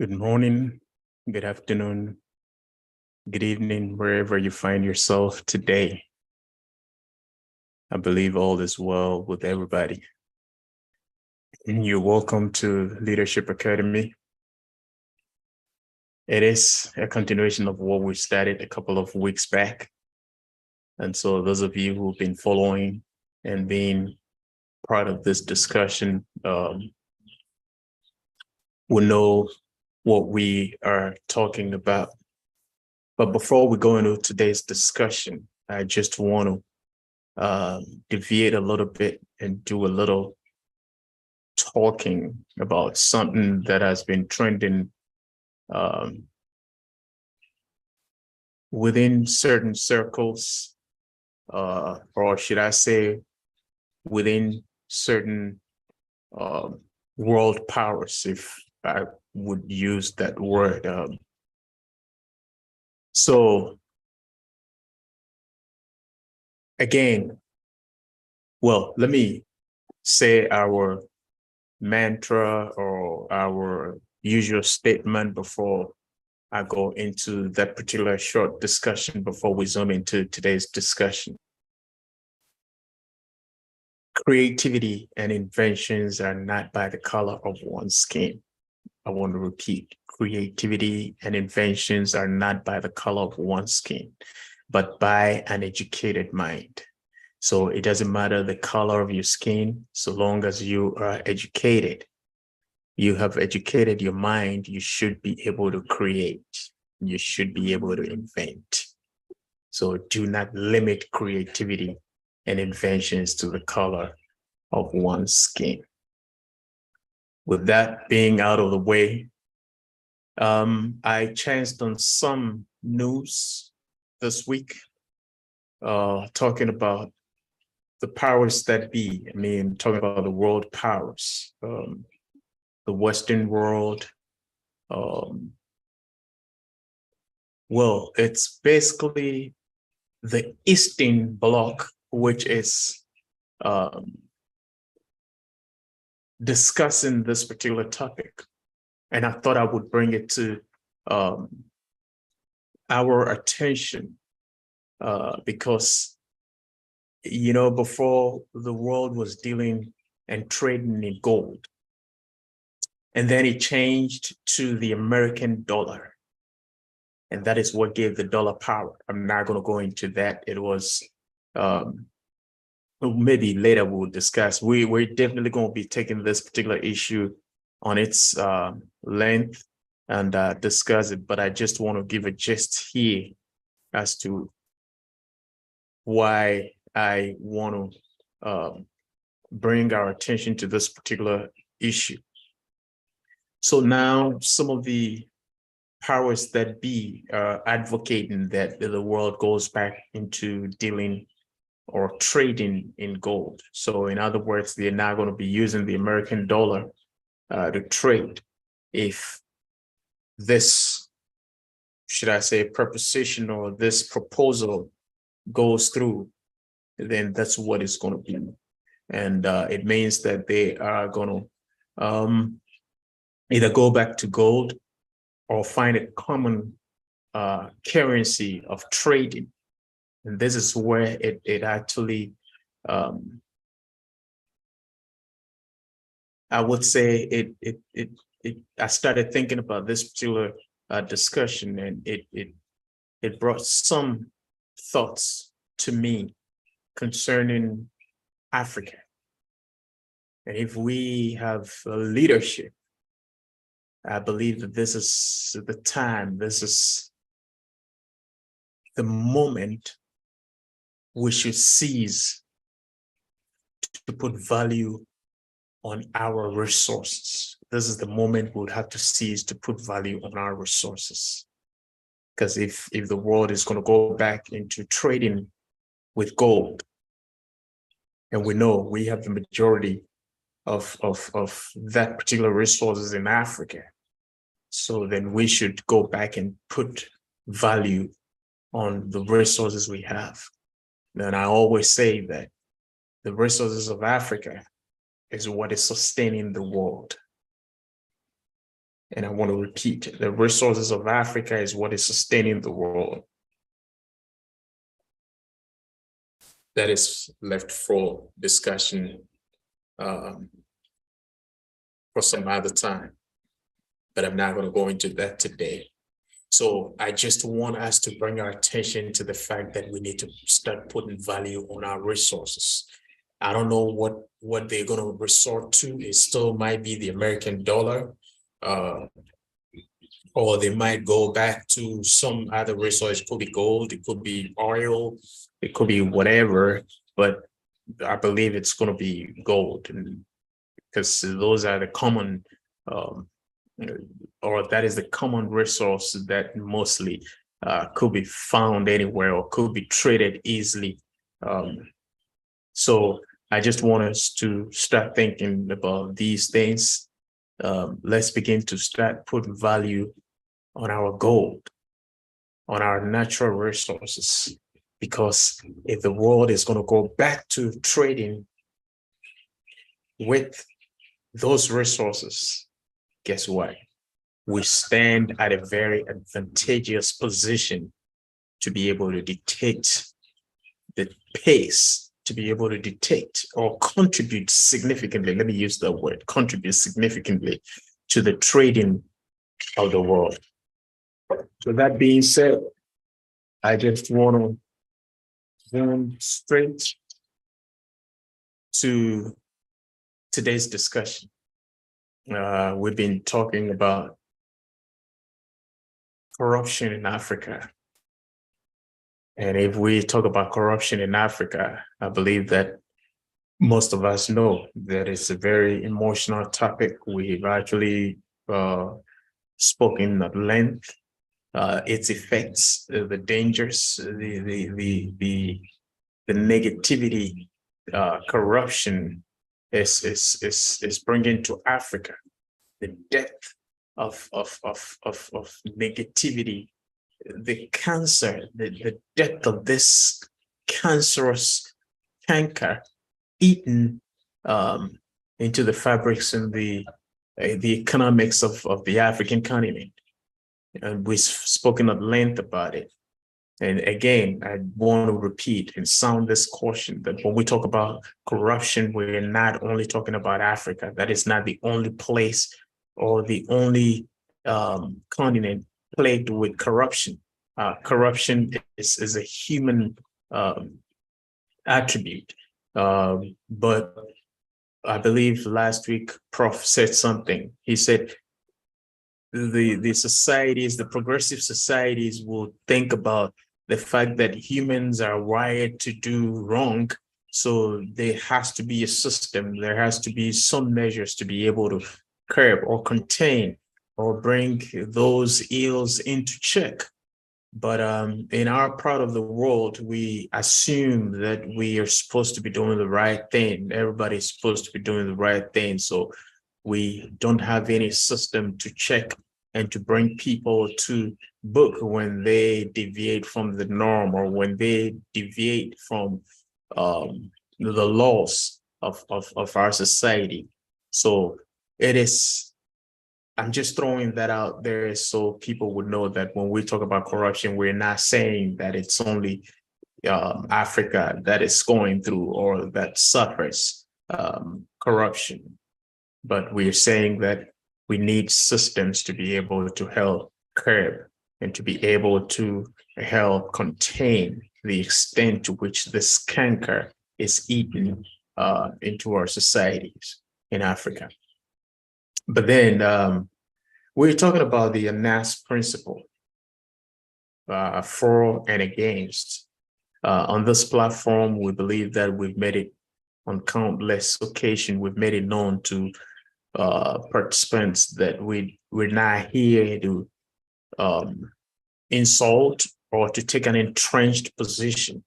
Good morning, good afternoon, good evening, wherever you find yourself today. I believe all is well with everybody. And you're welcome to Leadership Academy. It is a continuation of what we started a couple of weeks back. And so those of you who've been following and being part of this discussion will know what we are talking about. But before we go into today's discussion, I just want to deviate a little bit and do a little talking about something that has been trending within certain circles, or should I say within certain world powers, if I would use that word. So again, well, let me say our mantra or our usual statement before I go into that particular short discussion before we zoom into today's discussion. Creativity and inventions are not by the color of one's skin. I want to repeat, creativity and inventions are not by the color of one's skin, but by an educated mind. So it doesn't matter the color of your skin, so long as you are educated, you have educated your mind, you should be able to create. You should be able to invent. So do not limit creativity and inventions to the color of one's skin. With that being out of the way, I chanced on some news this week talking about the powers that be. I mean, talking about the world powers, the Western world. Well, it's basically the Eastern Bloc, which is discussing this particular topic. And I thought I would bring it to our attention because, you know, before the world was dealing and trading in gold, and then it changed to the American dollar. And that is what gave the dollar power. I'm not going to go into that. It was maybe later we'll discuss. We're definitely going to be taking this particular issue on its length and discuss it. But I just want to give a gist here as to why I want to bring our attention to this particular issue. So now some of the powers that be are advocating that the world goes back into dealing or trading in gold. So in other words, they're not going to be using the American dollar to trade. If this, should I say, proposition or this proposal goes through, then that's what it's going to be. And it means that they are going to either go back to gold or find a common currency of trading. And this is where it actually, I would say I started thinking about this particular discussion, and it brought some thoughts to me concerning Africa. And if we have leadership, I believe that this is the time, this is the moment we should seize to put value on our resources. This is the moment we would have to seize to put value on our resources. Because if the world is going to go back into trading with gold, and we know we have the majority of that particular resources in Africa, so then we should go back and put value on the resources we have. And I always say that the resources of Africa is what is sustaining the world. And I want to repeat, the resources of Africa is what is sustaining the world. That is left for discussion for some other time, but I'm not going to go into that today. So I just want us to bring our attention to the fact that we need to start putting value on our resources. I don't know what they're going to resort to. It still might be the American dollar, or they might go back to some other resource. It could be gold, it could be oil, it could be whatever, but I believe it's going to be gold, and because those are the common, or that is the common resource that mostly could be found anywhere or could be traded easily. So I just want us to start thinking about these things. Let's begin to start putting value on our gold, on our natural resources, because if the world is going to go back to trading with those resources, guess what? We stand at a very advantageous position to be able to dictate the pace, to be able to dictate or contribute significantly. Let me use that word, contribute significantly to the trading of the world. So that being said, I just want to go straight to today's discussion. We've been talking about corruption in Africa. And if we talk about corruption in Africa, I believe that most of us know that it's a very emotional topic. We've actually spoken at length, its effects, the dangers, the negativity, corruption is bringing to Africa, the depth of negativity, the cancer, the depth of this cancerous canker eaten into the fabrics and the economics of the African continent. And we've spoken at length about it. And again, I want to repeat and sound this caution that when we talk about corruption, we're not only talking about Africa. That is not the only place or the only continent plagued with corruption. Corruption is a human attribute. But I believe last week, Prof said something. He said, the societies, the progressive societies will think about the fact that humans are wired to do wrong. So there has to be a system, there has to be some measures to be able to curb or contain or bring those ills into check. But in our part of the world, we assume that we are supposed to be doing the right thing. Everybody's supposed to be doing the right thing. So we don't have any system to check and to bring people to book when they deviate from the norm or when they deviate from the laws of our society. So it is, I'm just throwing that out there so people would know that when we talk about corruption, we're not saying that it's only Africa that is going through or that suffers corruption. But we're saying that we need systems to be able to help curb and to be able to help contain the extent to which this canker is eaten into our societies in Africa. But then we're talking about the ANAS principle, for and against. On this platform, we believe that we've made it on countless occasions, we've made it known to participants that we're not here to insult or to take an entrenched position,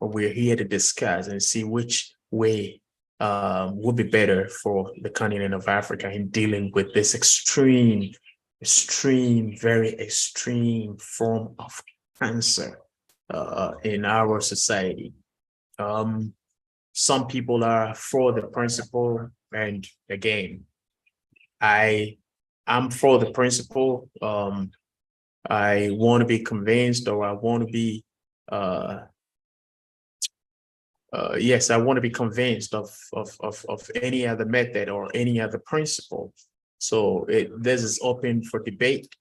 but we're here to discuss and see which way would be better for the continent of Africa in dealing with this extreme, very extreme form of cancer in our society. Some people are for the principle, and again, I I'm for the principle. I want to be convinced, or I want to be, yes, I want to be convinced of any other method or any other principle. So this is open for debate.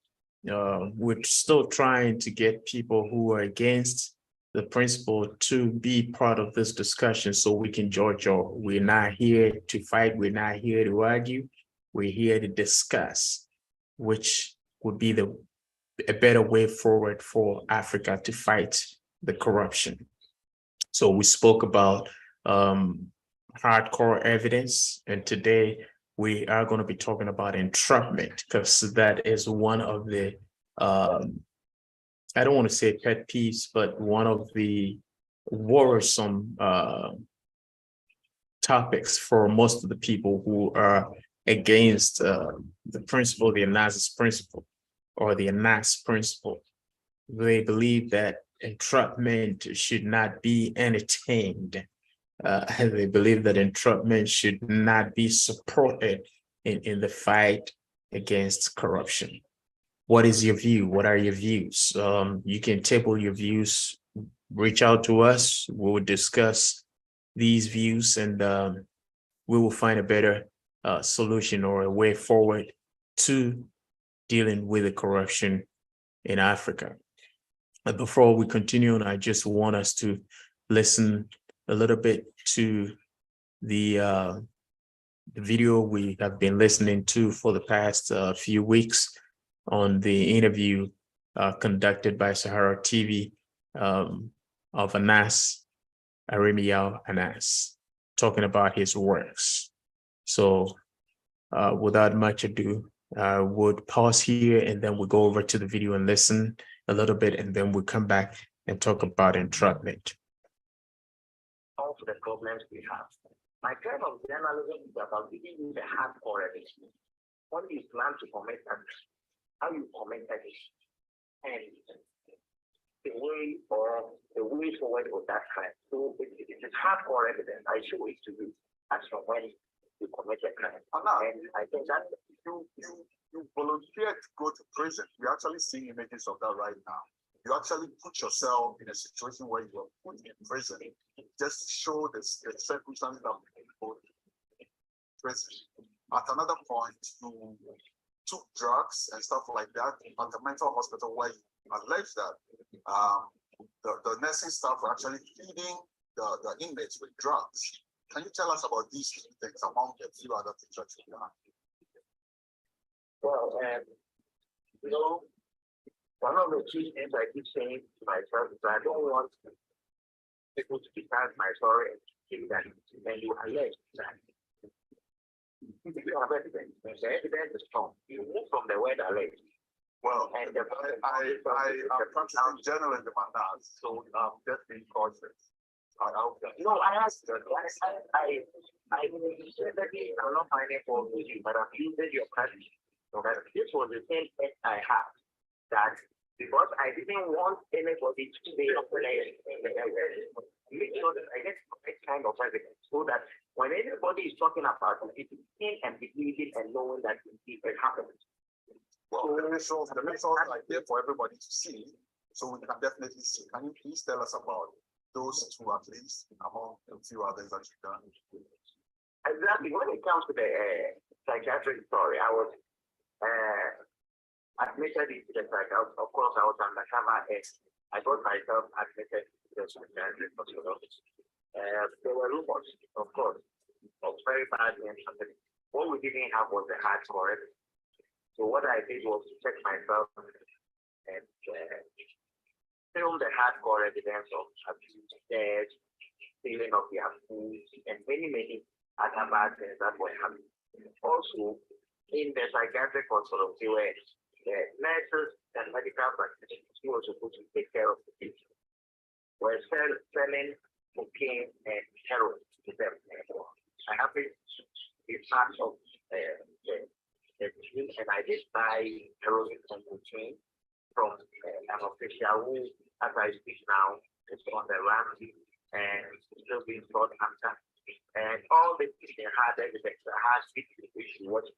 We're still trying to get people who are against the principle to be part of this discussion so we can judge. Or we're not here to fight, we're not here to argue, we're here to discuss which would be a better way forward for Africa to fight the corruption. So we spoke about hardcore evidence, and today we are going to be talking about entrapment, because that is one of the, I don't want to say pet peeves, but one of the worrisome topics for most of the people who are against the principle, the analysis principle, or the ANAS principle. They believe that entrapment should not be entertained. They believe that entrapment should not be supported in the fight against corruption. What is your view? What are your views? You can table your views, reach out to us. We will discuss these views, and we will find a better solution or a way forward to dealing with the corruption in Africa. But before we continue, I just want us to listen a little bit to the video we have been listening to for the past few weeks on the interview conducted by Sahara TV of Anas, Arimiao Anas, talking about his works. So without much ado, I would pause here, and then we'll go over to the video and listen a little bit, and then we'll come back and talk about entrapment. Of the problems we have. My kind of journalism is about giving you the hardcore evidence. What you plan to commit acts, how you commit acts, and the way forward with that crime. So it is hardcore evidence. I show it to you as from when you commit a crime. And I think that you volunteer to go to prison. We're actually seeing images of that right now. You actually put yourself in a situation where you are put in prison just to show the circumstances that people in prison. At another point, you took drugs and stuff like that at the mental hospital where you allege that the nursing staff were actually feeding the inmates with drugs. Can you tell us about these two things among a few other things that you've done? Well, one of the key things I keep saying to myself is I don't want people to decide my story and say that when you allege that if you have evidence, the evidence is strong, you move from the word allege. Well, and I practicing journalism on that, so just being cautious. No, I asked that. I said that I'm not finding fault with you, but I'm using your practice. So that this was the same thing I had. That because I didn't want anybody to say make sure that I get the right kind of evidence so that when anybody is talking about it, it's in and believing and knowing that it happens. Well, the results are there for everybody to see, so we can definitely see. Can you please tell us about those two at least among a few others that you've done? Exactly. When it comes to the psychiatric story, I was admitted into the psychiatric. Of course, I was undercover and I got myself admitted to the psychiatric hospital. There were rumors, of course, of very bad things happening. What we didn't have was the hardcore evidence. So what I did was to check myself and film the hardcore evidence of abuse, death, stealing of their food, and many other bad things that were happening. Also, in the psychiatric hospital, they were the nurses and medical practitioners who were supposed to take care of the patient were selling cocaine and heroin to them. I happened to be part of the team, and I did buy heroin and cocaine from an official who, as I speak now, is on the run and still being sought after. And all the things they had evidence, I had issue what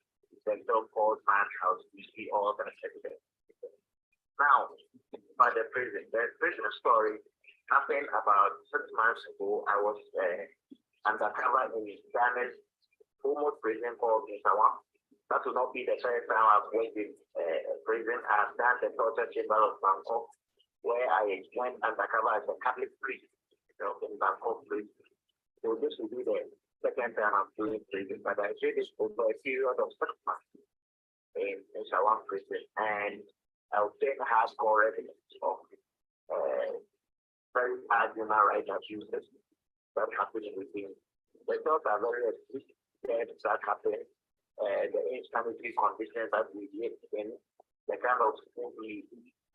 the so-called man house. We see all that evidence. Now, by the prison story happened about 6 months ago. I was undercover in Ghana's almost prison called Misawa. That will not be the first time I've went in prison. I've done the torture chamber of Bangkok, where I went undercover as a Catholic priest in Bangkok prison. So this will be the second time I'm doing prison, but I did this over a period of 6 months in Shawam prison, and I would say hardcore evidence of very bad human rights abuses that happening within. The thoughts are very explicit that happen. The instability conditions that we live in, the kind of food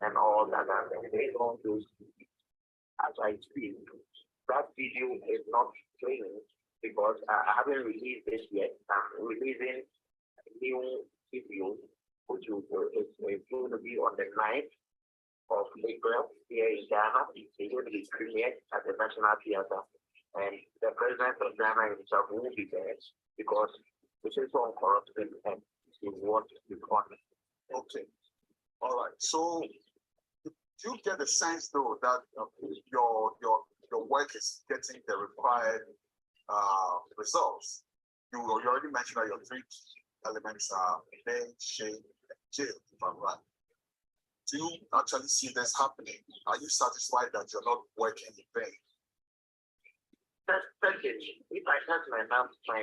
and all that are based on those. As I speak, that video is not playing because I haven't released this yet. I'm releasing a new video, which is going to be on the 9th of April here in Ghana. It's going to be premiered at the National Theatre, and the president of Ghana himself will be there because this is on corruption and he wants to be honest. Okay. All right. So do you get the sense though that your work is getting the required results? You already mentioned that your 3 key elements are name, shame, and jail, if I'm right. Do you actually see this happening? Are you satisfied that you're not working in vain? Thank you. If I touch my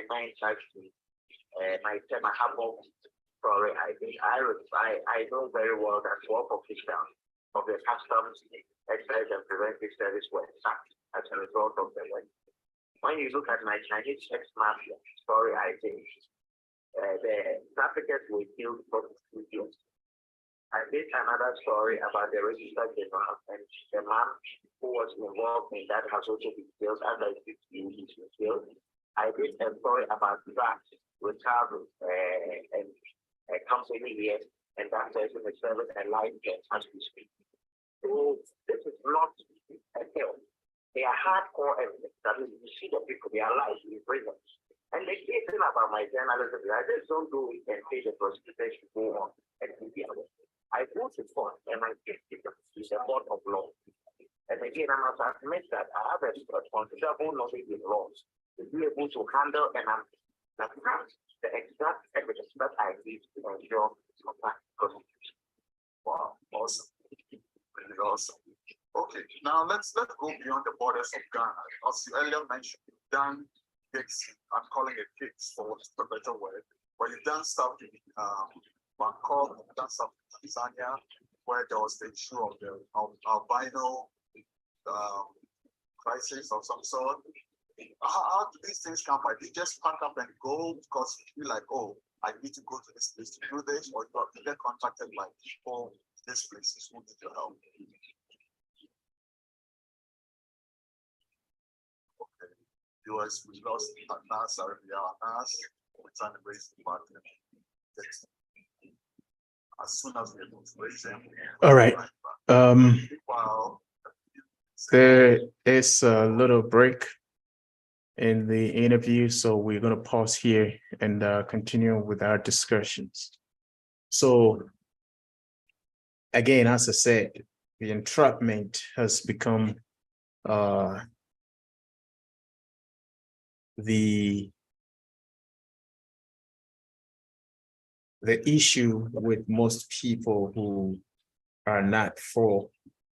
mind actually, my humble story, I think I know very well that 12 officials of the customs, excise and preventive service were sacked as a result of the work. When you look at my Chinese sex mafia story, I think the traffickers were killed for 2 years. I did another story about the registered general, and the man who was involved in that has also been killed. As I speak to you, he's been killed. I did a story about drugs recovery and a company here, and that person is serving a life as we speak. So this is not a hill. They are hardcore evidence. That is, you see the people, they are alive in prison. And the key thing about my journalism, I just don't do it and say the prosecution should go on and do the other. I go to court and I get it to the court of law. And again, I must admit that I have a considerable knowledge in laws to be able to handle and that's the exact evidence that I need to ensure prosecution. Wow, awesome. Really awesome. Okay, now let's go beyond the borders of Ghana. As you earlier mentioned, you've done gigs, I'm calling it gigs for a better word, but you've done stuff in Bangkok, you've done stuff in Tanzania, where there was the issue of the albino crisis of some sort. How do these things come by? Do you just pack up and go because you feel like, oh, I need to go to this place to do this, or you get contacted by people in these places who need your help? Okay, US, we lost Anas, Anas, we're trying to raise the partner. As soon as we're able to raise them. All right. Wow. There is a little break in the interview, so we're going to pause here and continue with our discussions. So again, as I said, the entrapment has become the issue with most people who are not for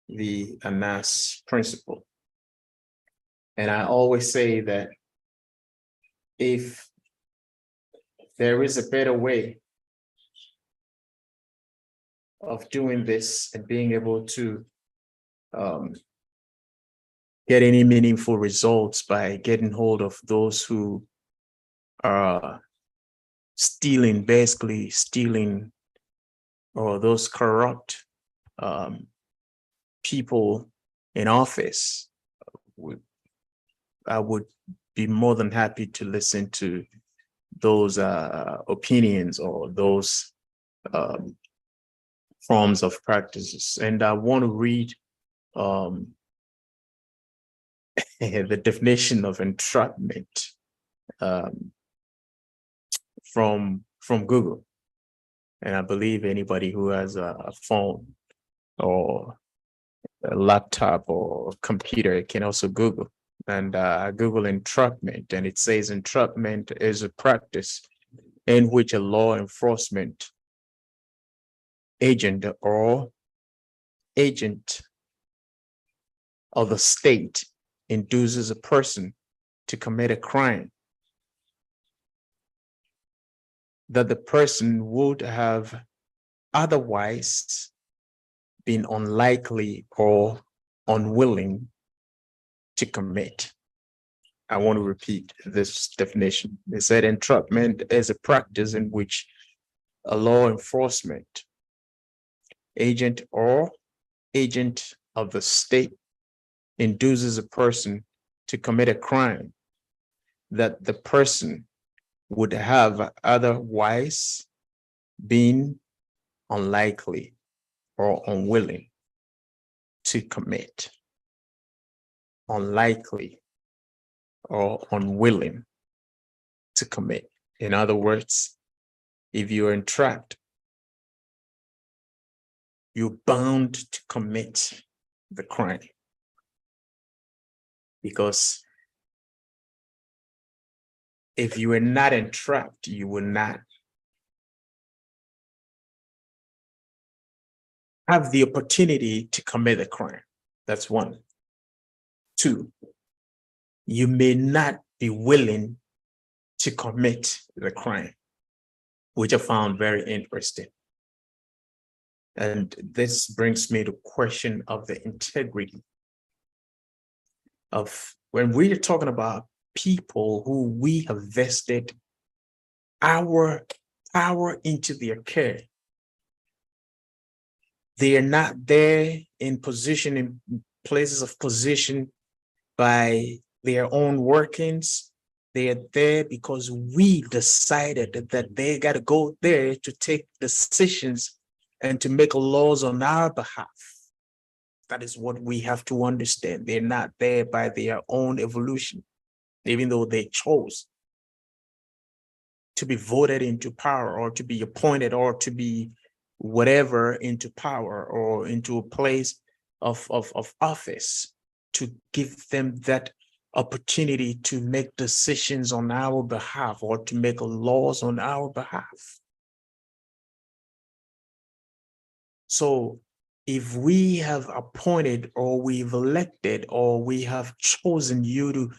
the Anas principle. And I always say that if there is a better way of doing this and being able to get any meaningful results by getting hold of those who are basically stealing, or those corrupt people in office, I would be more than happy to listen to those opinions or those forms of practices. And I want to read the definition of entrapment from Google. And I believe anybody who has a phone or a laptop or computer can also Google. And I Google entrapment, and it says entrapment is a practice in which a law enforcement agent or agent of the state induces a person to commit a crime that the person would have otherwise been unlikely or unwilling to commit. I want to repeat this definition. They said entrapment is a practice in which a law enforcement agent or agent of the state induces a person to commit a crime that the person would have otherwise been unlikely or unwilling to commit. Unlikely or unwilling to commit. In other words, if you're entrapped, you're bound to commit the crime. Because if you were not entrapped, you will not have the opportunity to commit a crime. That's one. Two, you may not be willing to commit the crime, which I found very interesting. And this brings me to question of the integrity of when we're talking about people who we have vested our power into their care. They are not there in position, in places of position by their own workings. They are there because we decided that they got to go there to take decisions and to make laws on our behalf. That is what we have to understand. They're not there by their own evolution, even though they chose to be voted into power or to be appointed or to be whatever into power or into a place of office, to give them that opportunity to make decisions on our behalf or to make laws on our behalf. So if we have appointed or we've elected or we have chosen you to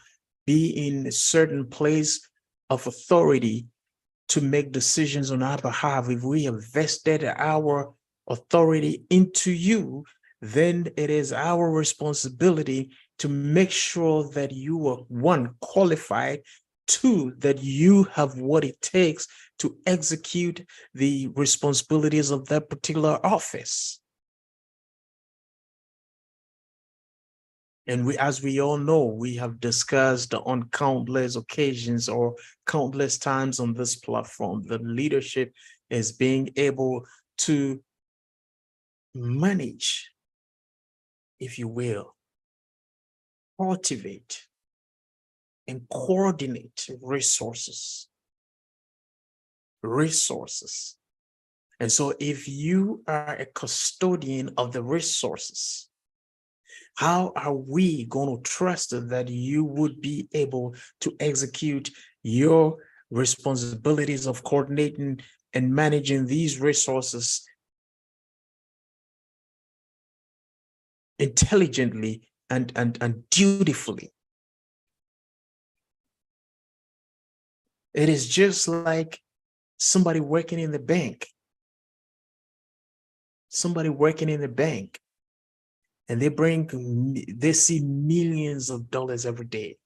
be in a certain place of authority to make decisions on our behalf, if we have vested our authority into you, then it is our responsibility to make sure that you are, one, qualified, two, that you have what it takes to execute the responsibilities of that particular office. And as we all know, we have discussed on countless occasions or countless times on this platform, that leadership is being able to manage, if you will, cultivate and coordinate resources. And so if you are a custodian of the resources, how are we going to trust that you would be able to execute your responsibilities of coordinating and managing these resources intelligently and dutifully? It is just like somebody working in the bank. And they see millions of dollars every day.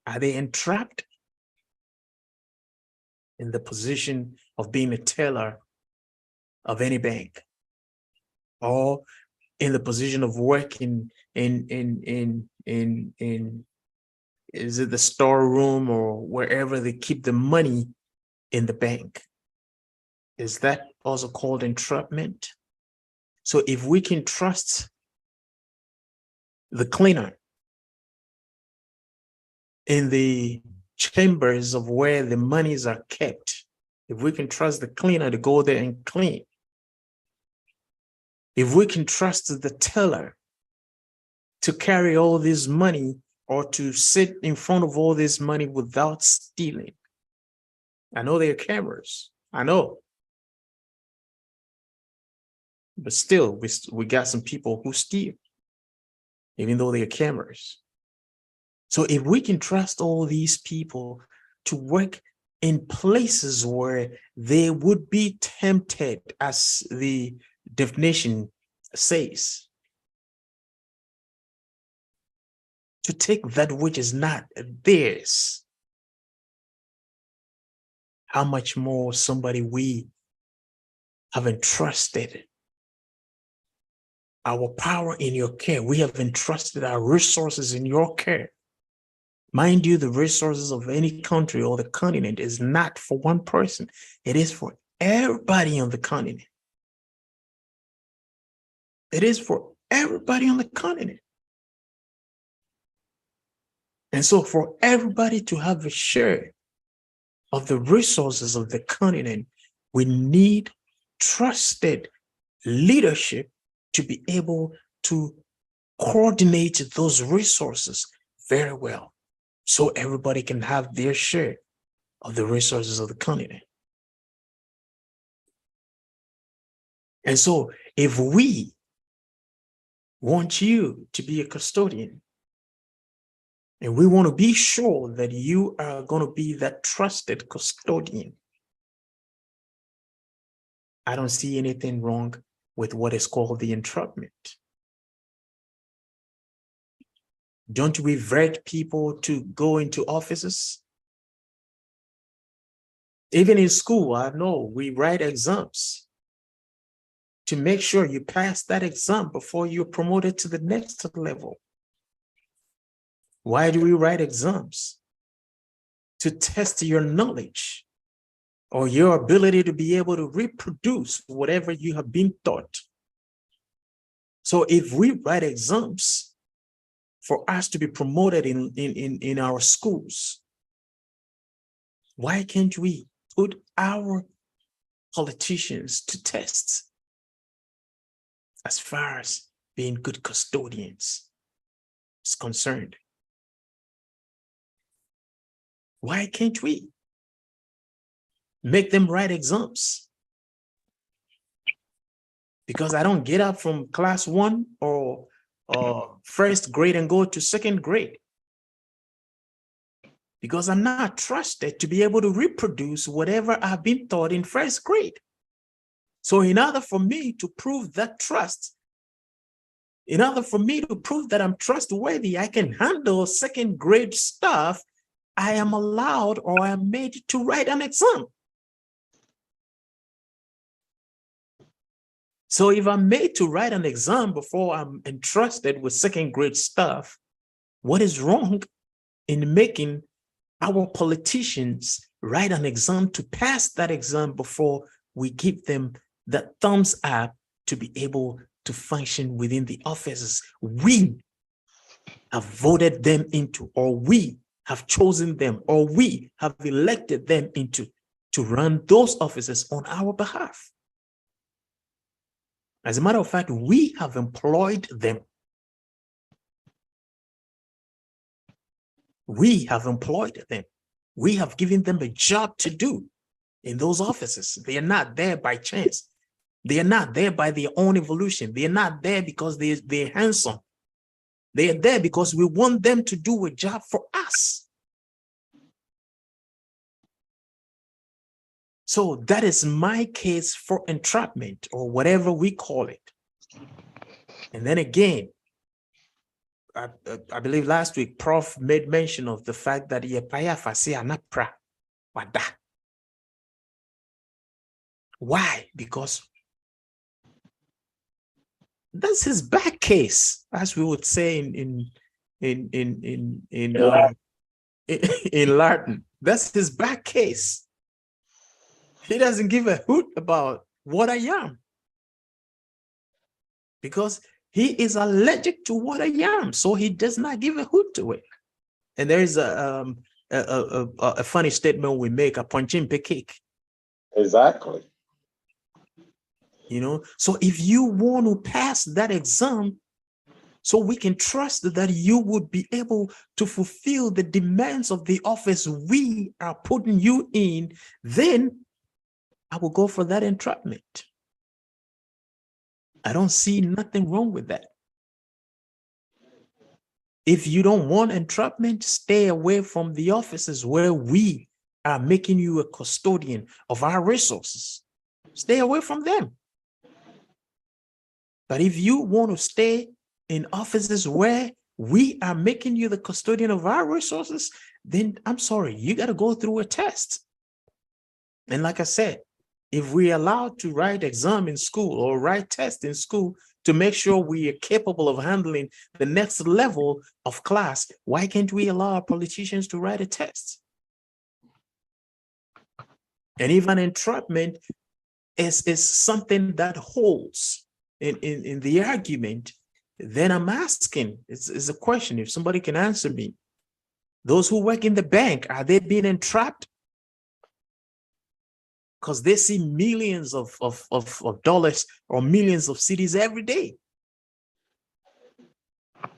Are they entrapped in the position of being a teller of any bank, or in the position of working in is it the storeroom or wherever they keep the money in the bank? Is that also called entrapment? So if we can trust the cleaner in the chambers of where the monies are kept if we can trust the cleaner to go there and clean, if we can trust the teller to carry all this money or to sit in front of all this money without stealing. I know there are cameras. I know. But still, we got some people who steal, even though they are cameras. So if we can trust all these people to work in places where they would be tempted, as the definition says, to take that which is not theirs, how much more somebody we have entrusted our power in your care. We have entrusted our resources in your care. Mind you, the resources of any country or the continent is not for one person. It is for everybody on the continent. It is for everybody on the continent. And so for everybody to have a share of the resources of the continent, we need trusted leadership to be able to coordinate those resources very well, so everybody can have their share of the resources of the continent. And so if we want you to be a custodian, and we want to be sure that you are going to be that trusted custodian, I don't see anything wrong with what is called the entrapment. Don't we vet people to go into offices? Even in school, I know we write exams to make sure you pass that exam before you're promoted to the next level. Why do we write exams? To test your knowledge or your ability to be able to reproduce whatever you have been taught. So if we write exams for us to be promoted in our schools, why can't we put our politicians to test as far as being good custodians is concerned? Why can't we make them write exams? Because I don't get up from class 1 or first grade and go to second grade, because I'm not trusted to be able to reproduce whatever I've been taught in first grade. So in order for me to prove that trust, in order for me to prove that I'm trustworthy, I can handle second grade stuff, I am allowed or I am made to write an exam. So if I'm made to write an exam before I'm entrusted with second grade stuff, what is wrong in making our politicians write an exam to pass that exam before we give them that thumbs up to be able to function within the offices we have voted them into, or we have chosen them, or we have elected them into, to run those offices on our behalf? As a matter of fact, we have employed them. We have employed them. We have given them a job to do in those offices. They are not there by chance. They are not there by their own evolution. They are not there because they're handsome. They are there because we want them to do a job for us. So that is my case for entrapment, or whatever we call it. And then again, I believe last week, Prof made mention of the fact that why? Because that's his back case, as we would say in Latin. That's his back case. He doesn't give a hoot about what I am, because he is allergic to what I am, so he does not give a hoot to it. And there is a funny statement we make, a punching cake. Exactly. You know, so if you want to pass that exam, so we can trust that you would be able to fulfill the demands of the office we are putting you in, then I will go for that entrapment. I don't see nothing wrong with that. If you don't want entrapment, stay away from the offices where we are making you a custodian of our resources. Stay away from them. But if you want to stay in offices where we are making you the custodian of our resources, then I'm sorry, you got to go through a test. And like I said, if we're allowed to write exam in school or write test in school to make sure we are capable of handling the next level of class, why can't we allow our politicians to write a test? And even entrapment is something that holds in the argument, then I'm asking, it's a question, if somebody can answer me. Those who work in the bank, are they being entrapped? Because they see millions of dollars or millions of cities every day.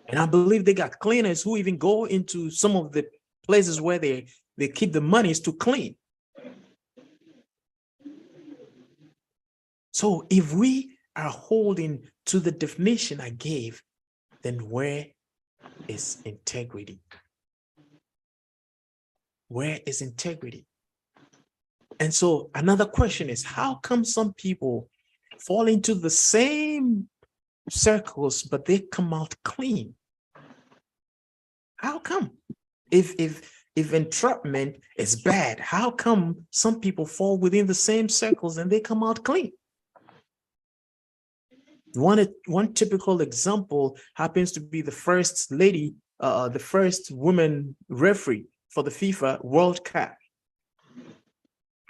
And I believe they got cleaners who even go into some of the places where they keep the monies to clean. So if we are holding to the definition I gave, then where is integrity? Where is integrity? And so another question is, how come some people fall into the same circles, but they come out clean? How come? If entrapment is bad, how come some people fall within the same circles and they come out clean? One typical example happens to be the first lady, the first woman referee for the FIFA World Cup.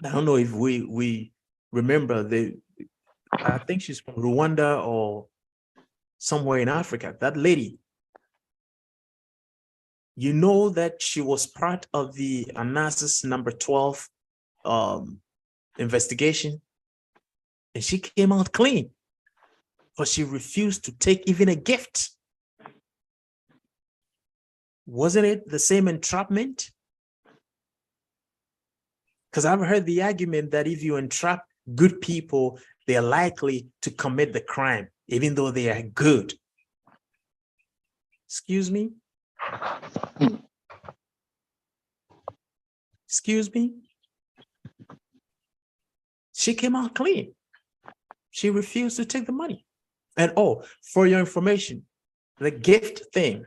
I don't know if we remember I think she's from Rwanda or somewhere in Africa. That lady, you know that she was part of the analysis number 12 investigation, and she came out clean, but she refused to take even a gift. Wasn't it the same entrapment? Because I've heard the argument that if you entrap good people, they're likely to commit the crime, even though they are good. Excuse me? Excuse me? She came out clean. She refused to take the money. And oh, for your information, the gift thing,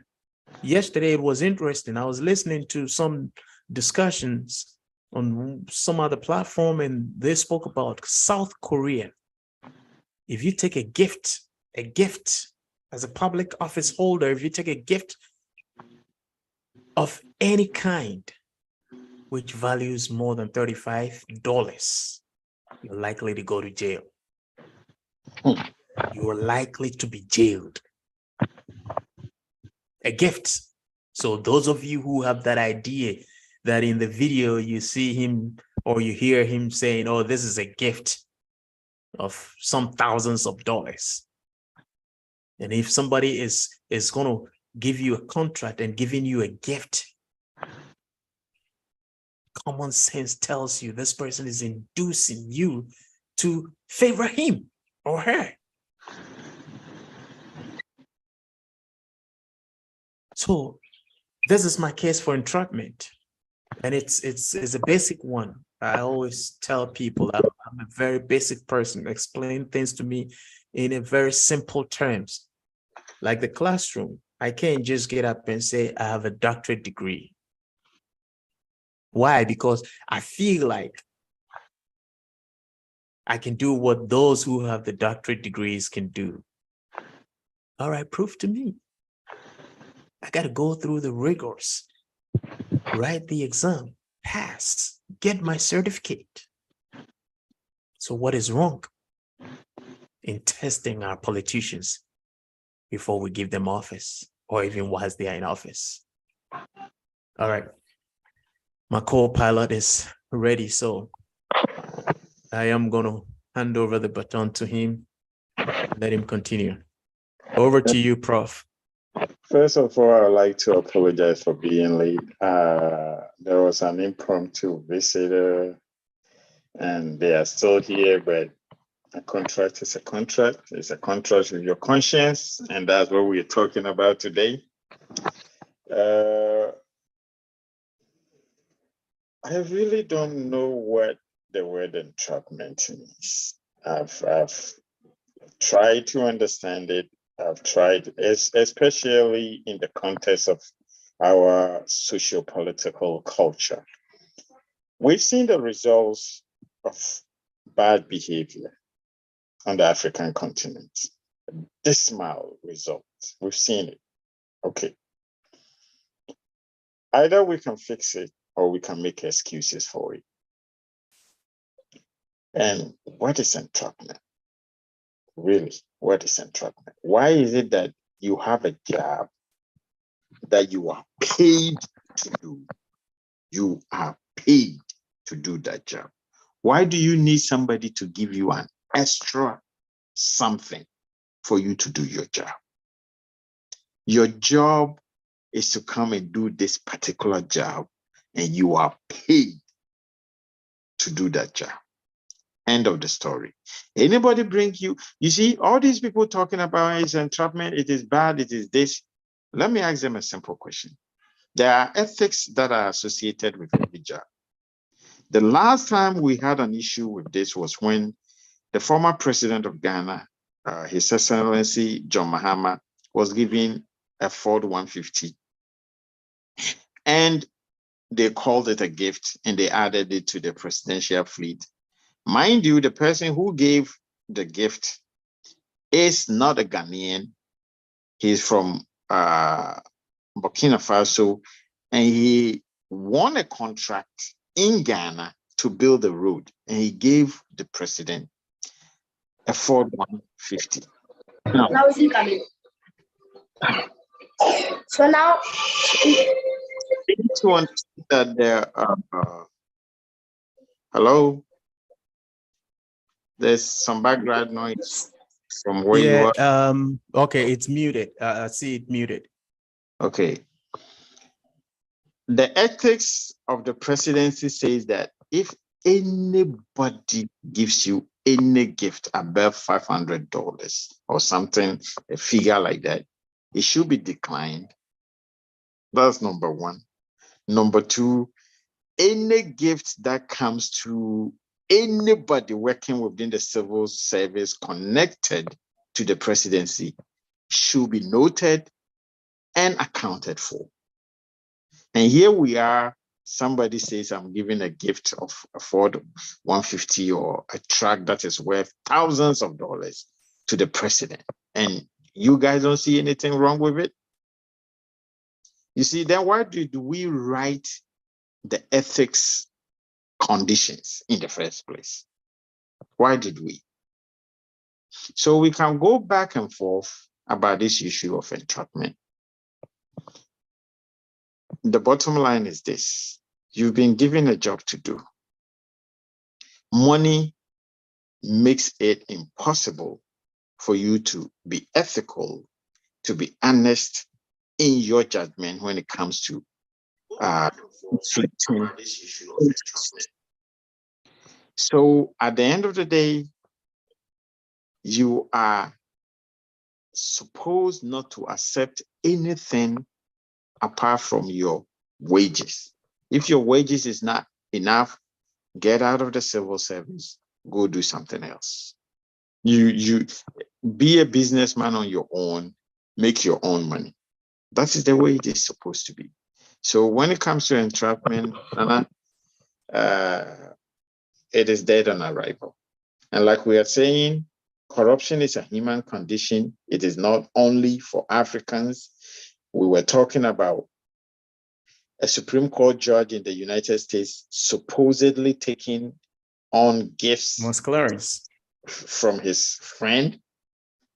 yesterday it was interesting. I was listening to some discussions on some other platform, and they spoke about South Korea. If you take a gift as a public office holder, if you take a gift of any kind, which values more than $35, you're likely to go to jail. You are likely to be jailed. A gift. So those of you who have that idea that in the video you see him or you hear him saying, oh, this is a gift of some thousands of dollars. And if somebody is going to give you a contract and giving you a gift, common sense tells you this person is inducing you to favor him or her. So this is my case for entrapment, and it's a basic one. I always tell people I'm a very basic person. Explain things to me in a very simple terms. Like the classroom, I can't just get up and say I have a doctorate degree. Why? Because I feel like I can do what those who have the doctorate degrees can do. All right, prove to me. I got to go through the rigors, write the exam, pass, get my certificate. So what is wrong in testing our politicians before we give them office, or even whilst they are in office? All right. My co-pilot is ready, so I am going to hand over the baton to him. Let him continue. Over to you, Prof. First of all, I'd like to apologize for being late. There was an impromptu visitor, and they are still here, but a contract is a contract. It's a contract with your conscience, and that's what we're talking about today. I really don't know what the word entrapment means. I've tried to understand it. I've tried, especially in the context of our socio-political culture. We've seen the results of bad behavior on the African continent. Dismal results. We've seen it. Okay. Either we can fix it or we can make excuses for it. And what is entrapment? Really, what is entrapment? Why is it that you have a job that you are paid to do? You are paid to do that job. Why do you need somebody to give you an extra something for you to do your job? Your job is to come and do this particular job, and you are paid to do that job. End of the story. Anybody bring you see, all these people talking about is entrapment, it is bad, it is this. Let me ask them a simple question. There are ethics that are associated with every job. The last time we had an issue with this was when the former president of Ghana, His Excellency John Mahama, was given a Ford 150. And they called it a gift and they added it to the presidential fleet. Mind you, the person who gave the gift is not a Ghanaian. He's from Burkina Faso, and he won a contract in Ghana to build a road, and he gave the president a Ford 150. Now, so now, we need to understand that there hello, there's some background noise from where you are. Okay, it's muted. I see it muted. Okay. The ethics of the presidency says that if anybody gives you any gift above $500 or something, a figure like that, it should be declined. That's number one. Number two, any gift that comes to anybody working within the civil service connected to the presidency should be noted and accounted for. And here we are, somebody says I'm giving a gift of a Ford 150 or a truck that is worth thousands of dollars to the president. And you guys don't see anything wrong with it? You see, then why did we write the ethics conditions in the first place? Why did we? So we can go back and forth about this issue of entrapment. The bottom line is this: you've been given a job to do. Money makes it impossible for you to be ethical, to be honest in your judgment when it comes to inflicting this issue of entrapment. So at the end of the day, you are supposed not to accept anything apart from your wages. If your wages is not enough, get out of the civil service, go do something else. You be a businessman on your own, make your own money. That is the way it is supposed to be. So when it comes to entrapment, Nana, it is dead on arrival. And like we are saying, corruption is a human condition. It is not only for Africans. We were talking about a Supreme Court judge in the United States supposedly taking on gifts from his friend,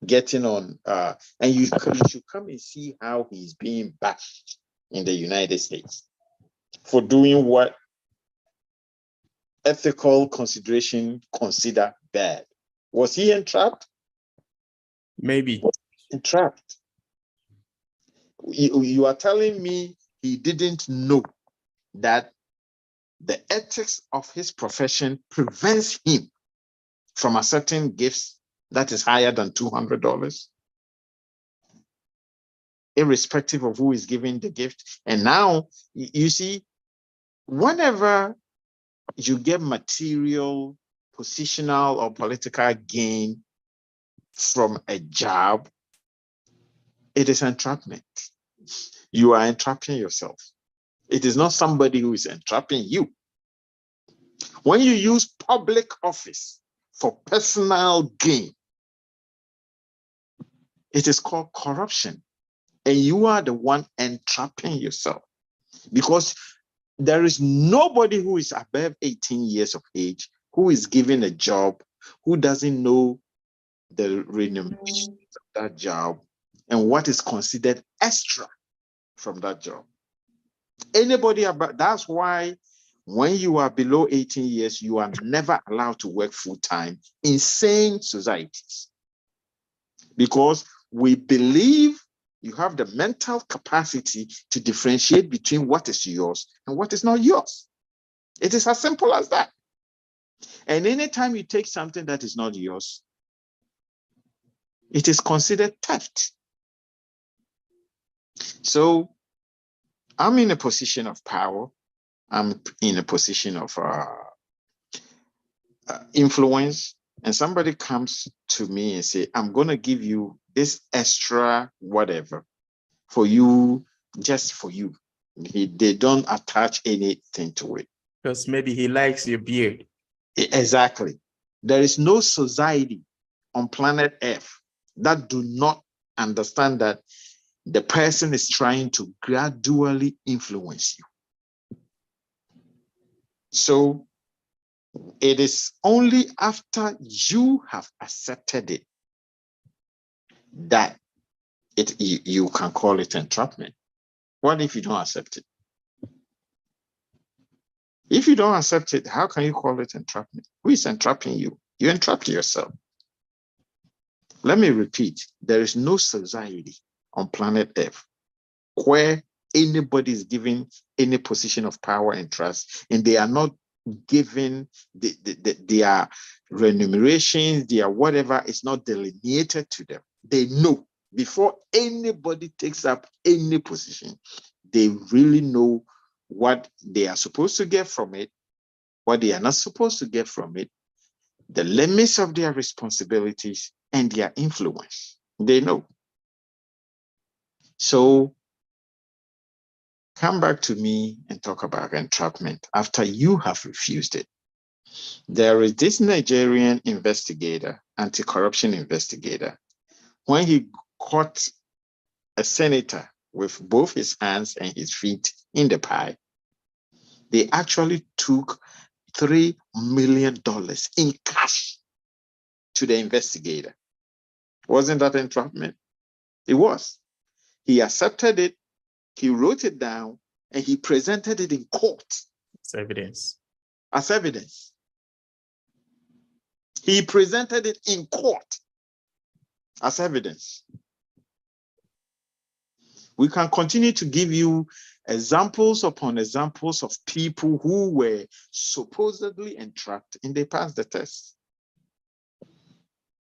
getting on, and you should come and see how he's being bashed in the United States for doing what ethical consideration consider bad. Was he entrapped? Maybe. Entrapped. You are telling me he didn't know that the ethics of his profession prevents him from accepting gifts that is higher than $200, irrespective of who is giving the gift. And now, you see, whenever you get material, positional, or political gain from a job, it is entrapment. You are entrapping yourself. It is not somebody who is entrapping you. When you use public office for personal gain, it is called corruption. And you are the one entrapping yourself, because there is nobody who is above 18 years of age who is given a job who doesn't know the remuneration of that job and what is considered extra from that job. Anybody about, that's why when you are below 18 years, you are never allowed to work full-time in sane societies, because we believe you have the mental capacity to differentiate between what is yours and what is not yours. It is as simple as that. And anytime you take something that is not yours, it is considered theft. So I'm in a position of power. I'm in a position of influence. And somebody comes to me and say, I'm going to give you this extra whatever for you, just for you. They don't attach anything to it. Because maybe he likes your beard. Exactly. There is no society on planet Earth that do not understand that the person is trying to gradually influence you. So it is only after you have accepted it that you can call it entrapment. What if you don't accept it? If you don't accept it, how can you call it entrapment? Who is entrapping you? You entrapped yourself. Let me repeat, there is no society on planet Earth where anybody is given any position of power and trust, and they are not given their remunerations, their whatever is not delineated to them. They know before anybody takes up any position, they really know what they are supposed to get from it, what they are not supposed to get from it, the limits of their responsibilities, and their influence. They know. So come back to me and talk about entrapment after you have refused it. There is this Nigerian investigator, anti-corruption investigator. When he caught a senator with both his hands and his feet in the pie, they actually took $3 million in cash to the investigator. Wasn't that entrapment? It was. He accepted it, he wrote it down, and he presented it in court. It's evidence. As evidence. He presented it in court as evidence. We can continue to give you examples upon examples of people who were supposedly entrapped and they passed the test.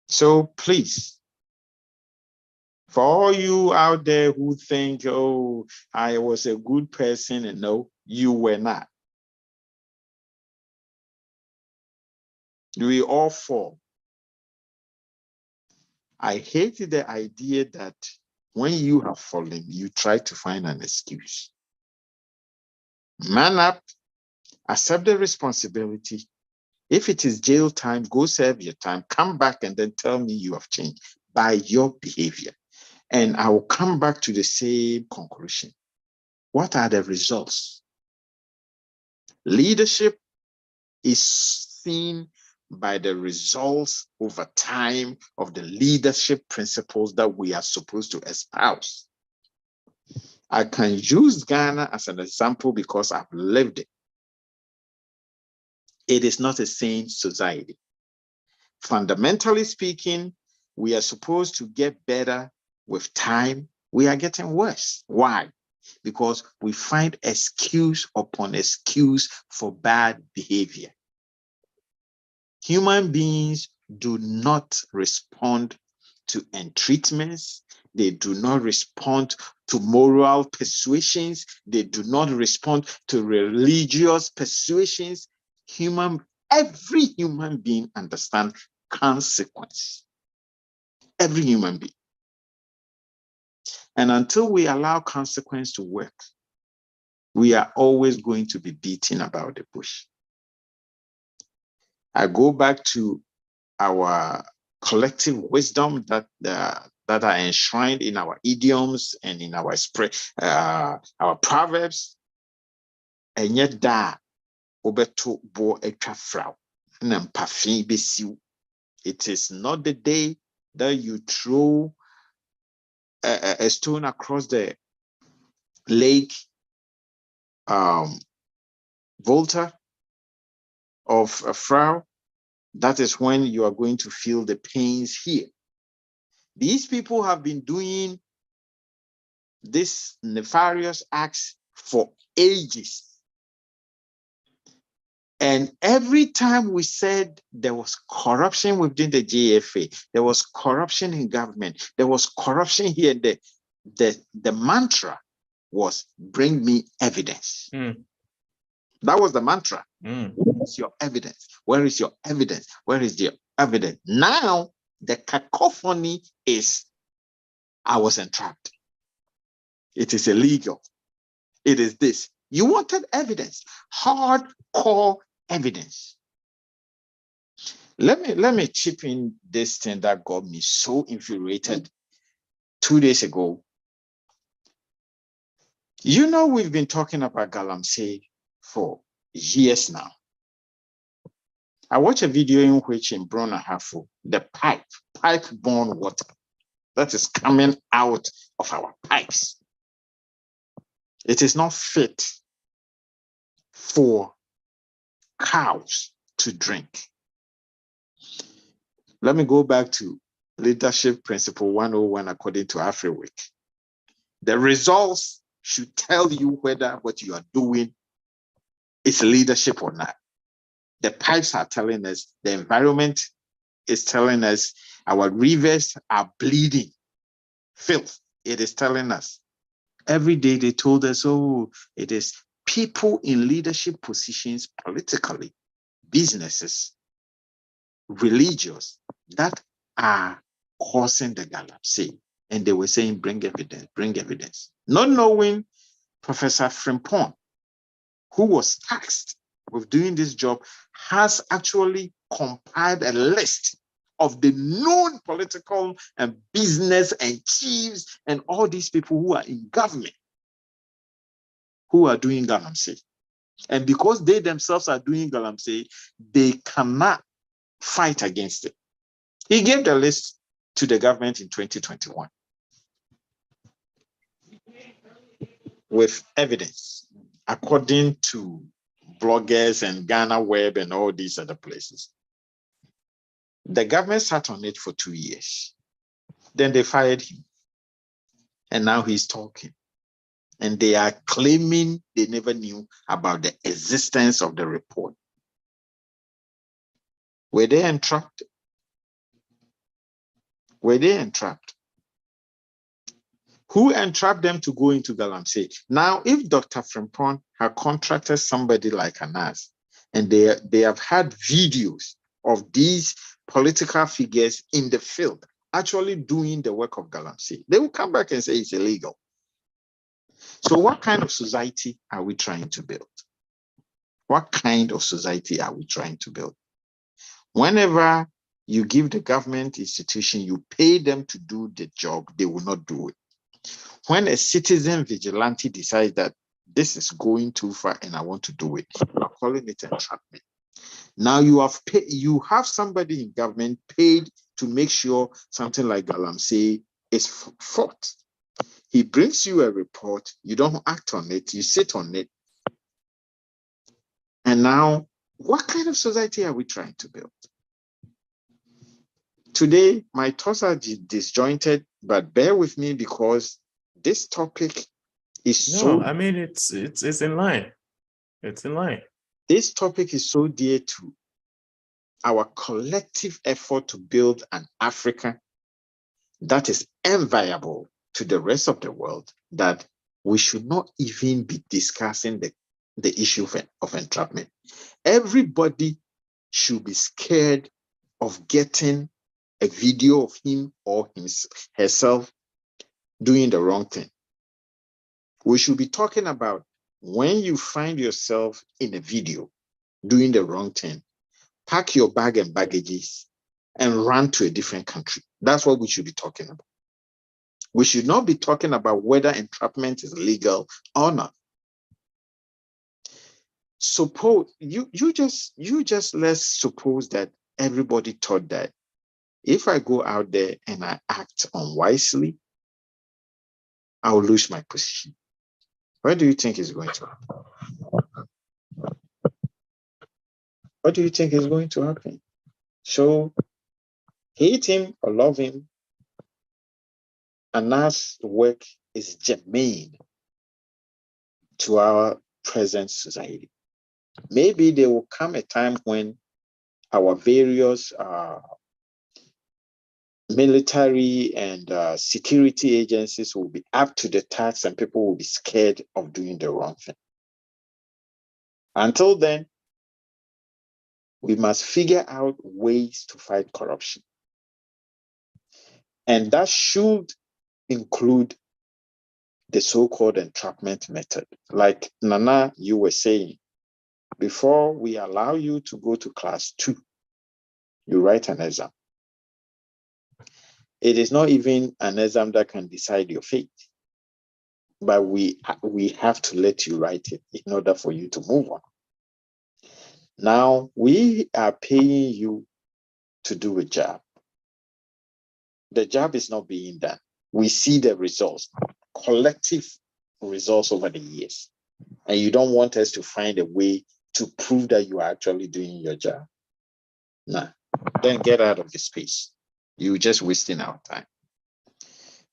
So please, for all you out there who think, oh, I was a good person, and no, you were not. We all fall. I hate the idea that when you have fallen, you try to find an excuse. Man up, accept the responsibility. If it is jail time, go serve your time, come back and then tell me you have changed by your behavior. And I will come back to the same conclusion. What are the results? Leadership is seen by the results over time of the leadership principles that we are supposed to espouse. I can use Ghana as an example because I've lived it. It is not a sane society. Fundamentally speaking, we are supposed to get better with time. We are getting worse. Why? Because we find excuse upon excuse for bad behavior. Human beings do not respond to entreatments. They do not respond to moral persuasions. They do not respond to religious persuasions. Every human being understands consequence. Every human being. And until we allow consequence to work, we are always going to be beating about the bush. I go back to our collective wisdom that are enshrined in our idioms and in our proverbs. And yet that obeto bo etwa fraw na mpafi besiw. It is not the day that you throw a stone across the lake Volta of a Frau, that is when you are going to feel the pains here. These people have been doing this nefarious acts for ages. And every time we said there was corruption within the JFA, there was corruption in government, there was corruption here, the mantra was, bring me evidence. That was the mantra. Where is your evidence? Where is your evidence? Where is your evidence? Now, the cacophony is, I was entrapped. It is illegal. It is this. You wanted evidence, hardcore evidence. Let me chip in this thing that got me so infuriated 2 days ago. You know, we've been talking about Galamsey for years now. I watched a video in which in Brona Hafu, the pipe-borne water that is coming out of our pipes, it is not fit for cows to drink. Let me go back to leadership principle 101 according to AfriWeek. The results should tell you whether what you are doing is leadership or not. The pipes are telling us, the environment is telling us, our rivers are bleeding filth. It is telling us. Every day they told us, oh, it is people in leadership positions politically, businesses, religious, that are causing the Galamsey. And they were saying, bring evidence, bring evidence. Not knowing Professor Frimpong, who was tasked with doing this job, has actually compiled a list of the known political and business and chiefs and all these people who are in government who are doing Galamsey. And because they themselves are doing Galamsey, they cannot fight against it. He gave the list to the government in 2021 with evidence, according to bloggers and Ghana Web and all these other places. The government sat on it for 2 years. Then they fired him. And now he's talking. And they are claiming they never knew about the existence of the report. Were they entrapped? Were they entrapped? Who entrapped them to go into Galamsey? Now, if Dr. Frimpong had contracted somebody like Anas, and they have had videos of these political figures in the field actually doing the work of Galamsey, they will come back and say it's illegal. So what kind of society are we trying to build? What kind of society are we trying to build? Whenever you give the government institution, you pay them to do the job, they will not do it. When a citizen vigilante decides that this is going too far and I want to do it, you are calling it entrapment. Now you have somebody in government paid to make sure something like Galamsey is fought. He brings you a report, you don't act on it, you sit on it, and now What kind of society are we trying to build? Today, my thoughts are disjointed, but bear with me because this topic is No, I mean it's in line. It's in line. this topic is so dear to our collective effort to build an Africa that is enviable to the rest of the world, that we should not even be discussing the issue of entrapment. Everybody should be scared of getting a video of him or herself doing the wrong thing. We should be talking about when you find yourself in a video doing the wrong thing, pack your bag and baggages and run to a different country. That's what we should be talking about. We should not be talking about whether entrapment is legal or not. Suppose you just let's suppose that everybody thought that if I go out there and I act unwisely, I'll lose my position. What do you think is going to happen? What do you think is going to happen? So hate him or love him, Anna's work is germane to our present society. Maybe there will come a time when our various military and security agencies will be up to the task and people will be scared of doing the wrong thing. Until then, we must figure out ways to fight corruption. And that should include the so-called entrapment method. Like Nana, you were saying, before we allow you to go to class 2, you write an exam. It is not even an exam that can decide your fate, but we have to let you write it in order for you to move on. Now, we are paying you to do a job. The job is not being done. We see the results, collective results over the years. And you don't want us to find a way to prove that you are actually doing your job. Nah, then get out of the space. You're just wasting our time.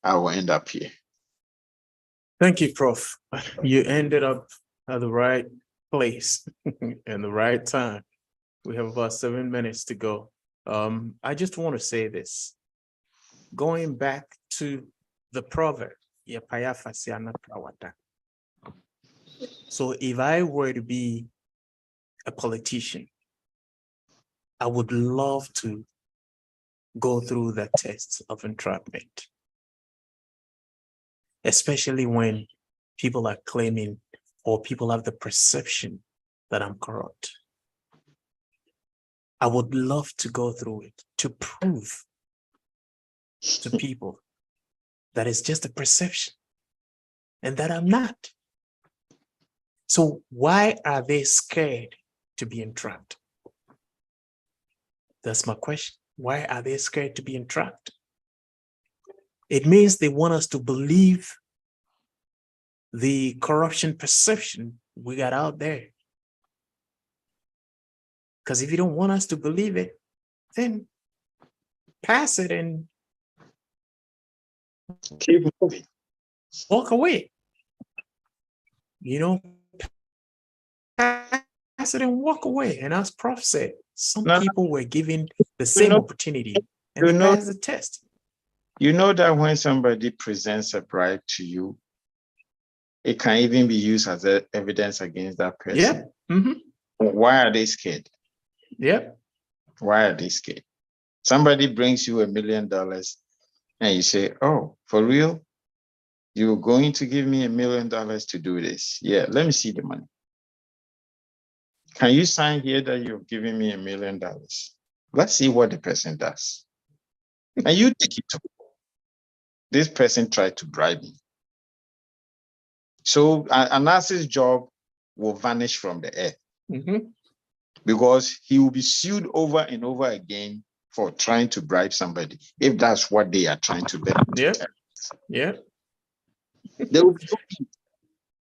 I will end up here. Thank you, Prof. You ended up at the right place and the right time. We have about 7 minutes to go. I just want to say this. Going back to the proverb, so if I were to be a politician, I would love to go through the tests of entrapment, especially when people are claiming or people have the perception that I'm corrupt. I would love to go through it to prove to people that it's just a perception and that I'm not. So why are they scared to be entrapped? That's my question. Why are they scared to be entrapped? It means they want us to believe the corruption perception we got out there. Because if you don't want us to believe it, then pass it and Keep moving. walk away. You know, pass it and walk away. And as Prof said, some No, people were given the same opportunity and you they know- passed the test. You know that when somebody presents a bribe to you, it can even be used as evidence against that person. Yeah. Mm-hmm. Why are they scared? Yep. Why are they scared? Somebody brings you $1 million and you say, oh, for real? You're going to give me $1 million to do this? Yeah, let me see the money. Can you sign here that you're giving me $1 million? Let's see what the person does. And you take it to this person tried to bribe me. So Anas's job will vanish from the earth. Mm-hmm. Because he will be sued over and over again for trying to bribe somebody, if that's what they are trying to do. Yep. Yeah. There will be no peace.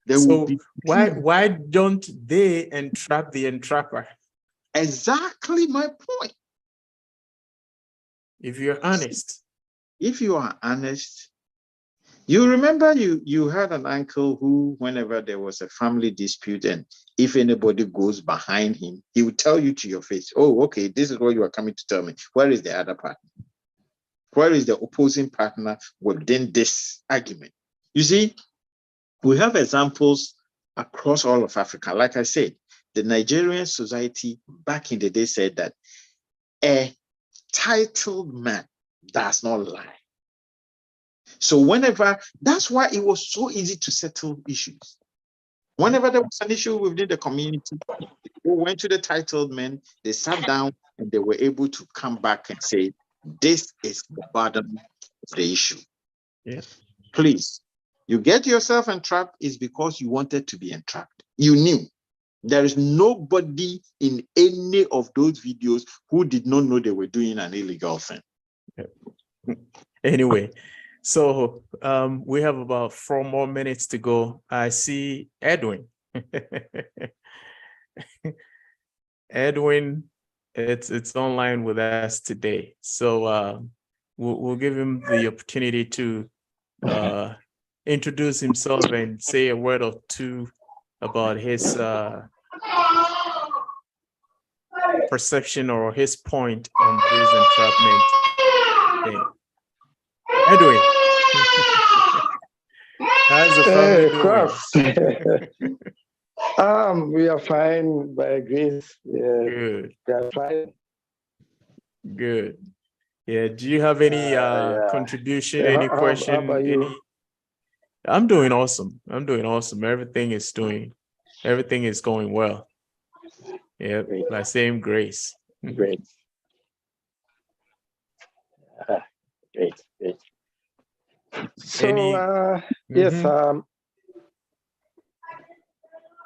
There will So be why don't they entrap the entrapper? Exactly my point. If you're honest. If you are honest, you remember you had an uncle who, whenever there was a family dispute, and if anybody goes behind him, he will tell you to your face, oh, okay, this is what you are coming to tell me. Where is the other partner? Where is the opposing partner within this argument? You see, we have examples across all of Africa. Like I said, the Nigerian society back in the day said that a titled man does not lie. So whenever, that's why it was so easy to settle issues. Whenever there was an issue within the community, they went to the titled men, they sat down, and they were able to come back and say, this is the bottom of the issue. Yeah. Please, you get yourself entrapped is because you wanted to be entrapped. You knew. There is nobody in any of those videos who did not know they were doing an illegal thing. Anyway, so we have about 4 more minutes to go. I see Edwin. Edwin, it's online with us today. So we'll give him the opportunity to introduce himself and say a word or two about his perception or his point on this entrapment thing. Edwin, how's the family doing? We are fine by grace. Yeah, Good, we are fine. good. Yeah, do you have any contribution, any question? How about you? I'm doing awesome. I'm doing awesome. Everything is going well. Yeah, Great. by same grace. Great. Great. So yes,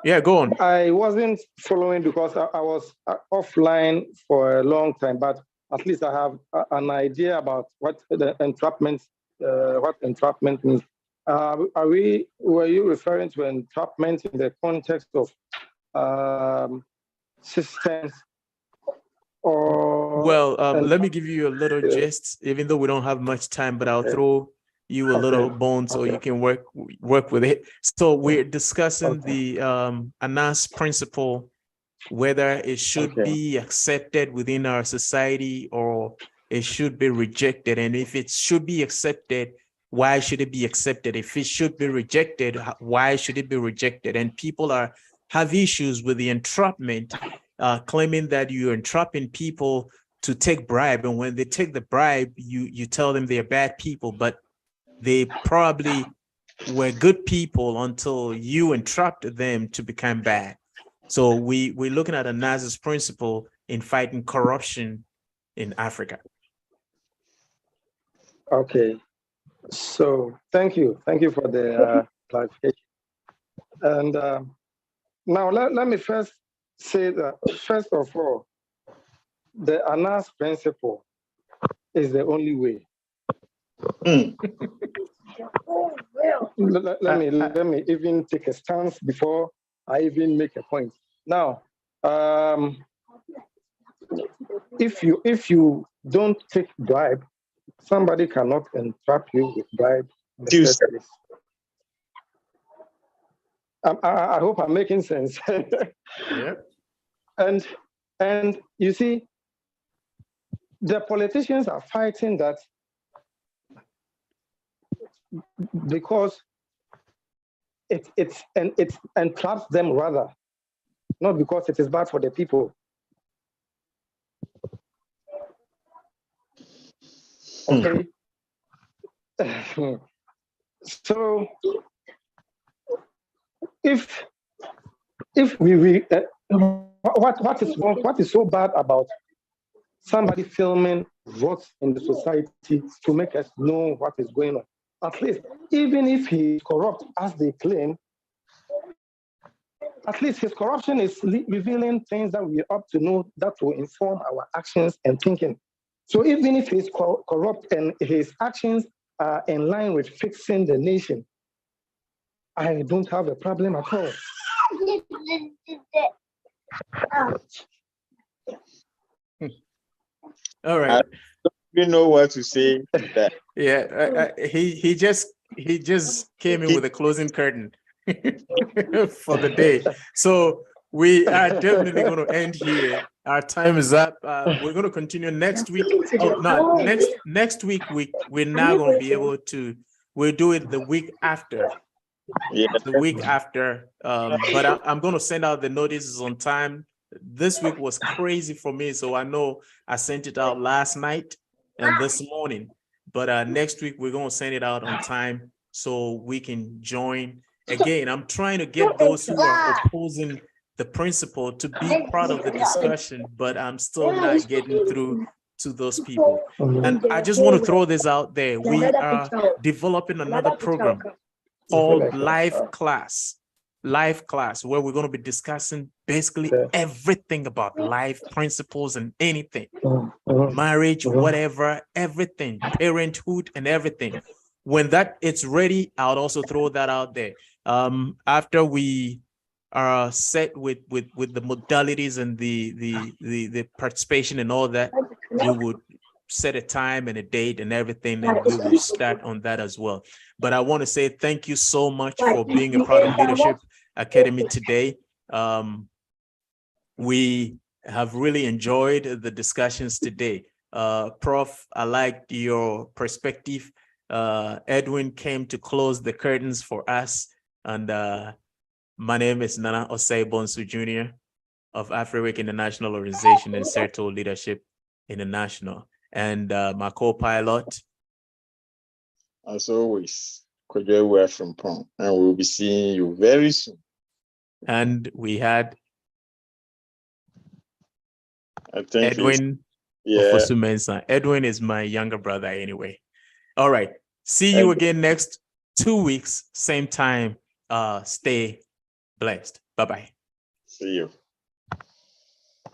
yeah, go on. I wasn't following because I was offline for a long time, but at least I have an idea about what the entrapment, what entrapment means. Were you referring to entrapment in the context of systems? Or well, let me give you a little gist, even though we don't have much time, but I'll throw you a little bone so you can work with it. So we're discussing the Anas principle, whether it should be accepted within our society or it should be rejected. And if it should be accepted, why should it be accepted? If it should be rejected, why should it be rejected? And people have issues with the entrapment, claiming that you're entrapping people to take bribe. And when they take the bribe, you tell them they're bad people, but they probably were good people until you entrapped them to become bad. So we're looking at a Nazis principle in fighting corruption in Africa. Okay. So thank you for the clarification. And now let me first say that, first of all, the Anas principle is the only way. Let me even take a stance before I even make a point. Now, if you don't take bribe, somebody cannot entrap you with bribe in the first place. I hope I'm making sense. Yeah. And you see, the politicians are fighting that because it entraps them rather, not because it is bad for the people. Okay. So if we what is so bad about somebody filming what's in the society to make us know what is going on? At least, even if he is corrupt, as they claim, at least his corruption is revealing things that we ought to know that will inform our actions and thinking. So even if he's corrupt and his actions are in line with fixing the nation, I don't have a problem at all. All right. You know what to say to that. Yeah, he just came in with a closing curtain for the day. So we are definitely going to end here. Our time is up. We're going to continue next week. Oh, no, next week we're not going to be able to. We'll do it the week after. Yeah. The week after. But I'm going to send out the notices on time. This week was crazy for me, so I know I sent it out last night and this morning. But next week we're going to send it out on time so we can join. Again, I'm trying to get those who are opposing the principle to be part of the discussion, but I'm still not getting through to those people. And I just want to throw this out there. We are developing another program called Live Class, where we're going to be discussing basically everything about life principles and anything, marriage, whatever, everything, parenthood and everything. When that it's ready, I'll also throw that out there. After we are set with the modalities and the participation and all that, we would set a time and a date and everything, and we will start on that as well. But I want to say thank you so much for being a part of Leadership Academy today. We have really enjoyed the discussions today. Prof, I liked your perspective. Edwin came to close the curtains for us. And my name is Nana Osei Bonsu Jr. of Afriwic International Organization and Serto Leadership International. And my co-pilot. As always, Kodwe from Pong, and we'll be seeing you very soon. And we had Edwin. Edwin is my younger brother anyway. All right. See you again next 2 weeks, same time. Stay blessed. Bye-bye. See you.